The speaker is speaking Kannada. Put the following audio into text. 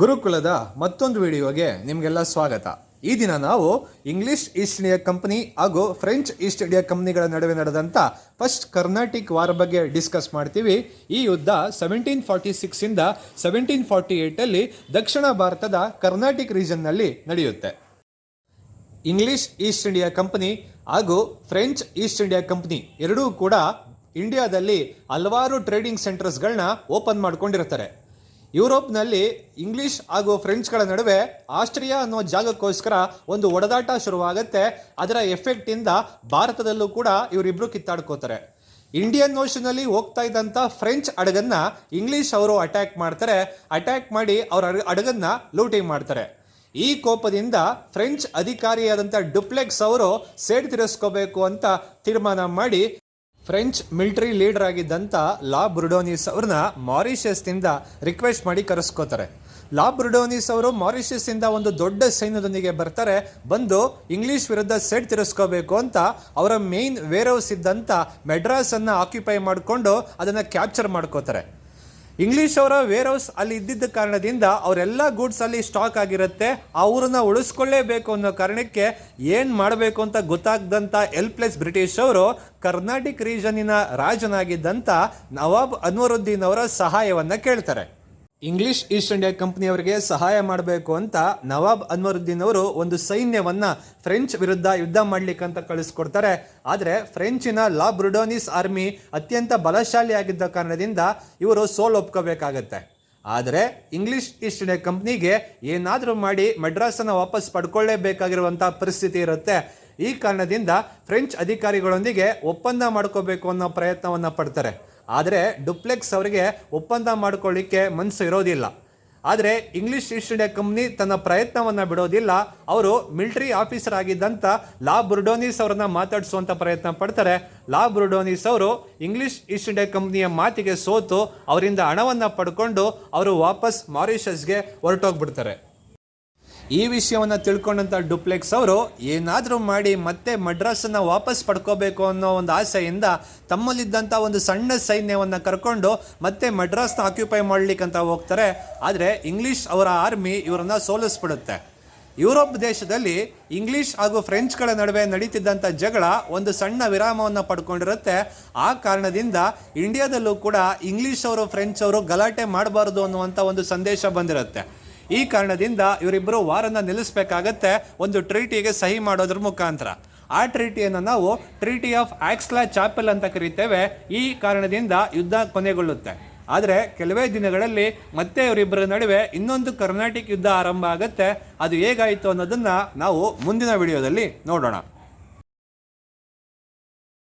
ಗುರುಕುಲದ ಮತ್ತೊಂದು ವಿಡಿಯೋಗೆ ನಿಮಗೆಲ್ಲ ಸ್ವಾಗತ. ಈ ದಿನ ನಾವು ಇಂಗ್ಲಿಷ್ ಈಸ್ಟ್ ಇಂಡಿಯಾ ಕಂಪನಿ ಹಾಗೂ ಫ್ರೆಂಚ್ ಈಸ್ಟ್ ಇಂಡಿಯಾ ಕಂಪನಿಗಳ ನಡುವೆ ನಡೆದಂಥ ಫಸ್ಟ್ ಕರ್ನಾಟಿಕ್ ವಾರ್ ಬಗ್ಗೆ ಡಿಸ್ಕಸ್ ಮಾಡ್ತೀವಿ. ಈ ಯುದ್ಧ 1746 ಇಂದ 1748 ದಕ್ಷಿಣ ಭಾರತದ ಕರ್ನಾಟಿಕ್ ರೀಜನ್ನಲ್ಲಿ ನಡೆಯುತ್ತೆ. ಇಂಗ್ಲಿಷ್ ಈಸ್ಟ್ ಇಂಡಿಯಾ ಕಂಪನಿ ಹಾಗೂ ಫ್ರೆಂಚ್ ಈಸ್ಟ್ ಇಂಡಿಯಾ ಕಂಪನಿ ಎರಡೂ ಕೂಡ ಇಂಡಿಯಾದಲ್ಲಿ ಹಲವಾರು ಟ್ರೇಡಿಂಗ್ ಸೆಂಟರ್ಸ್ಗಳನ್ನ ಓಪನ್ ಮಾಡ್ಕೊಂಡಿರ್ತಾರೆ. ಯುರೋಪ್ನಲ್ಲಿ ಇಂಗ್ಲಿಷ್ ಹಾಗೂ ಫ್ರೆಂಚ್ಗಳ ನಡುವೆ ಆಸ್ಟ್ರಿಯಾ ಅನ್ನೋ ಜಾಗಕ್ಕೋಸ್ಕರ ಒಂದು ಒಡೆದಾಟ ಶುರುವಾಗುತ್ತೆ. ಅದರ ಎಫೆಕ್ಟಿಂದ ಭಾರತದಲ್ಲೂ ಕೂಡ ಇವರಿಬ್ಬರು ಕಿತ್ತಾಡ್ಕೋತಾರೆ. ಇಂಡಿಯನ್ ಓಷನಲ್ಲಿ ಹೋಗ್ತಾ ಇದ್ದಂಥ ಫ್ರೆಂಚ್ ಹಡಗನ್ನ ಇಂಗ್ಲಿಷ್ ಅವರು ಅಟ್ಯಾಕ್ ಮಾಡ್ತಾರೆ. ಅಟ್ಯಾಕ್ ಮಾಡಿ ಅವರ ಹಡಗನ್ನ ಲೂಟಿಂಗ್ ಮಾಡ್ತಾರೆ. ಈ ಕೋಪದಿಂದ ಫ್ರೆಂಚ್ ಅಧಿಕಾರಿಯಾದಂಥ ಡುಪ್ಲೆಕ್ಸ್ ಅವರು ಸೇಡ್ ತೀರಿಸ್ಕೋಬೇಕು ಅಂತ ತೀರ್ಮಾನ ಮಾಡಿ ಫ್ರೆಂಚ್ ಮಿಲಿಟರಿ ಲೀಡರ್ ಆಗಿದ್ದಂಥ ಲಾ ಬ್ರುಡೋನಿಸ್ ಅವ್ರನ್ನ ಮಾರಿಷಸ್ನಿಂದ ರಿಕ್ವೆಸ್ಟ್ ಮಾಡಿ ಕರೆಸ್ಕೋತಾರೆ. ಲಾ ಬ್ರುಡೋನಿಸ್ ಅವರು ಮಾರಿಷಸ್ನಿಂದ ಒಂದು ದೊಡ್ಡ ಸೈನ್ಯದೊಂದಿಗೆ ಬರ್ತಾರೆ. ಬಂದು ಇಂಗ್ಲಿಷ್ ವಿರುದ್ಧ ಸೆಟ್ ತೀರಿಸ್ಕೋಬೇಕು ಅಂತ ಅವರ ಮೇನ್ ವೇರ್ ಹೌಸ್ ಇದ್ದಂಥ ಮೆಡ್ರಾಸನ್ನು ಆಕ್ಯುಪೈ ಮಾಡಿಕೊಂಡು ಅದನ್ನು ಕ್ಯಾಪ್ಚರ್ ಮಾಡ್ಕೋತಾರೆ. ಇಂಗ್ಲಿಷ್ ಅವರ ವೇರ್ ಹೌಸ್ ಅಲ್ಲಿ ಇದ್ದಿದ್ದ ಕಾರಣದಿಂದ ಅವರೆಲ್ಲ ಗೂಡ್ಸ್ ಅಲ್ಲಿ ಸ್ಟಾಕ್ ಆಗಿರುತ್ತೆ. ಅವ್ರನ್ನ ಉಳಿಸ್ಕೊಳ್ಳೇಬೇಕು ಅನ್ನೋ ಕಾರಣಕ್ಕೆ ಏನು ಮಾಡಬೇಕು ಅಂತ ಗೊತ್ತಾಗದಂಥ ಹೆಲ್ಪ್ಲೆಸ್ ಬ್ರಿಟಿಷ್ ಅವರು ಕರ್ನಾಟಿಕ್ ರೀಜನಿನ ರಾಜನಾಗಿದ್ದಂಥ ನವಾಬ್ ಅನ್ವರುದ್ದೀನ್ ಅವರ ಸಹಾಯವನ್ನು ಕೇಳ್ತಾರೆ. ಇಂಗ್ಲಿಷ್ ಈಸ್ಟ್ ಇಂಡಿಯಾ ಕಂಪನಿಯವರಿಗೆ ಸಹಾಯ ಮಾಡಬೇಕು ಅಂತ ನವಾಬ್ ಅನ್ವರುದ್ದೀನ್ ಅವರು ಒಂದು ಸೈನ್ಯವನ್ನು ಫ್ರೆಂಚ್ ವಿರುದ್ಧ ಯುದ್ಧ ಮಾಡಲಿಕ್ಕೆ ಅಂತ ಕಳಿಸ್ಕೊಡ್ತಾರೆ. ಆದರೆ ಫ್ರೆಂಚಿನ ಲಾ ಬ್ರುಡೋನಿಸ್ ಆರ್ಮಿ ಅತ್ಯಂತ ಬಲಶಾಲಿ ಆಗಿದ್ದ ಕಾರಣದಿಂದ ಇವರು ಸೋಲು ಒಪ್ಕೋಬೇಕಾಗತ್ತೆ. ಆದರೆ ಇಂಗ್ಲಿಷ್ ಈಸ್ಟ್ ಇಂಡಿಯಾ ಕಂಪ್ನಿಗೆ ಏನಾದರೂ ಮಾಡಿ ಮೆಡ್ರಾಸನ್ನು ವಾಪಸ್ ಪಡ್ಕೊಳ್ಳೇಬೇಕಾಗಿರುವಂಥ ಪರಿಸ್ಥಿತಿ ಇರುತ್ತೆ. ಈ ಕಾರಣದಿಂದ ಫ್ರೆಂಚ್ ಅಧಿಕಾರಿಗಳೊಂದಿಗೆ ಒಪ್ಪಂದ ಮಾಡ್ಕೋಬೇಕು ಅನ್ನೋ ಪ್ರಯತ್ನವನ್ನು ಪಡ್ತಾರೆ. ಆದರೆ ಡುಪ್ಲೆಕ್ಸ್ ಅವರಿಗೆ ಒಪ್ಪಂದ ಮಾಡ್ಕೊಳ್ಳಿಕ್ಕೆ ಮನಸ್ಸು ಇರೋದಿಲ್ಲ. ಆದರೆ ಇಂಗ್ಲಿಷ್ ಈಸ್ಟ್ ಇಂಡಿಯಾ ಕಂಪ್ನಿ ತನ್ನ ಪ್ರಯತ್ನವನ್ನು ಬಿಡೋದಿಲ್ಲ. ಅವರು ಮಿಲಿಟರಿ ಆಫೀಸರ್ ಆಗಿದ್ದಂಥ ಲಾ ಬ್ರುಡೋನಿಸ್ ಅವರನ್ನ ಮಾತಾಡಿಸುವಂಥ ಪ್ರಯತ್ನ ಪಡ್ತಾರೆ. ಲಾ ಬ್ರುಡೋನಿಸ್ ಅವರು ಇಂಗ್ಲಿಷ್ ಈಸ್ಟ್ ಇಂಡಿಯಾ ಕಂಪ್ನಿಯ ಮಾತಿಗೆ ಸೋತು ಅವರಿಂದ ಹಣವನ್ನು ಪಡ್ಕೊಂಡು ಅವರು ವಾಪಸ್ ಮಾರಿಷಸ್ಗೆ ಹೊರಟೋಗ್ಬಿಡ್ತಾರೆ. ಈ ವಿಷಯವನ್ನು ತಿಳ್ಕೊಂಡಂಥ ಡುಪ್ಲೆಕ್ಸ್ ಅವರು ಏನಾದರೂ ಮಾಡಿ ಮತ್ತೆ ಮಡ್ರಾಸನ್ನು ವಾಪಸ್ ಪಡ್ಕೋಬೇಕು ಅನ್ನೋ ಒಂದು ಆಸೆಯಿಂದ ತಮ್ಮಲ್ಲಿದ್ದಂಥ ಒಂದು ಸಣ್ಣ ಸೈನ್ಯವನ್ನು ಕರ್ಕೊಂಡು ಮತ್ತೆ ಮಡ್ರಾಸ್ನ ಆಕ್ಯುಪೈ ಮಾಡಲಿಕ್ಕಂತ ಹೋಗ್ತಾರೆ. ಆದರೆ ಇಂಗ್ಲಿಷ್ ಅವರ ಆರ್ಮಿ ಇವರನ್ನು ಸೋಲಿಸ್ಬಿಡುತ್ತೆ. ಯುರೋಪ್ ದೇಶದಲ್ಲಿ ಇಂಗ್ಲಿಷ್ ಹಾಗೂ ಫ್ರೆಂಚ್ಗಳ ನಡುವೆ ನಡೀತಿದ್ದಂಥ ಜಗಳ ಒಂದು ಸಣ್ಣ ವಿರಾಮವನ್ನು ಪಡ್ಕೊಂಡಿರುತ್ತೆ. ಆ ಕಾರಣದಿಂದ ಇಂಡಿಯಾದಲ್ಲೂ ಕೂಡ ಇಂಗ್ಲಿಷ್ ಅವರು ಫ್ರೆಂಚ್ ಅವರು ಗಲಾಟೆ ಮಾಡಬಾರ್ದು ಅನ್ನುವಂಥ ಒಂದು ಸಂದೇಶ ಬಂದಿರುತ್ತೆ. ಈ ಕಾರಣದಿಂದ ಇವರಿಬ್ಬರು ವಾರನ್ನು ನಿಲ್ಲಿಸಬೇಕಾಗತ್ತೆ ಒಂದು ಟ್ರೀಟಿಗೆ ಸಹಿ ಮಾಡೋದ್ರ ಮುಖಾಂತರ. ಆ ಟ್ರೀಟಿಯನ್ನು ನಾವು ಟ್ರೀಟಿ ಆಫ್ ಆಕ್ಸ್ಲಾ ಚಾಪೆಲ್ ಅಂತ ಕರೀತೇವೆ. ಈ ಕಾರಣದಿಂದ ಯುದ್ಧ ಕೊನೆಗೊಳ್ಳುತ್ತೆ. ಆದರೆ ಕೆಲವೇ ದಿನಗಳಲ್ಲಿ ಮತ್ತೆ ಇವರಿಬ್ಬರ ನಡುವೆ ಇನ್ನೊಂದು ಕರ್ನಾಟಿಕ್ ಯುದ್ಧ ಆರಂಭ ಆಗುತ್ತೆ. ಅದು ಹೇಗಾಯಿತು ಅನ್ನೋದನ್ನು ನಾವು ಮುಂದಿನ ವಿಡಿಯೋದಲ್ಲಿ ನೋಡೋಣ.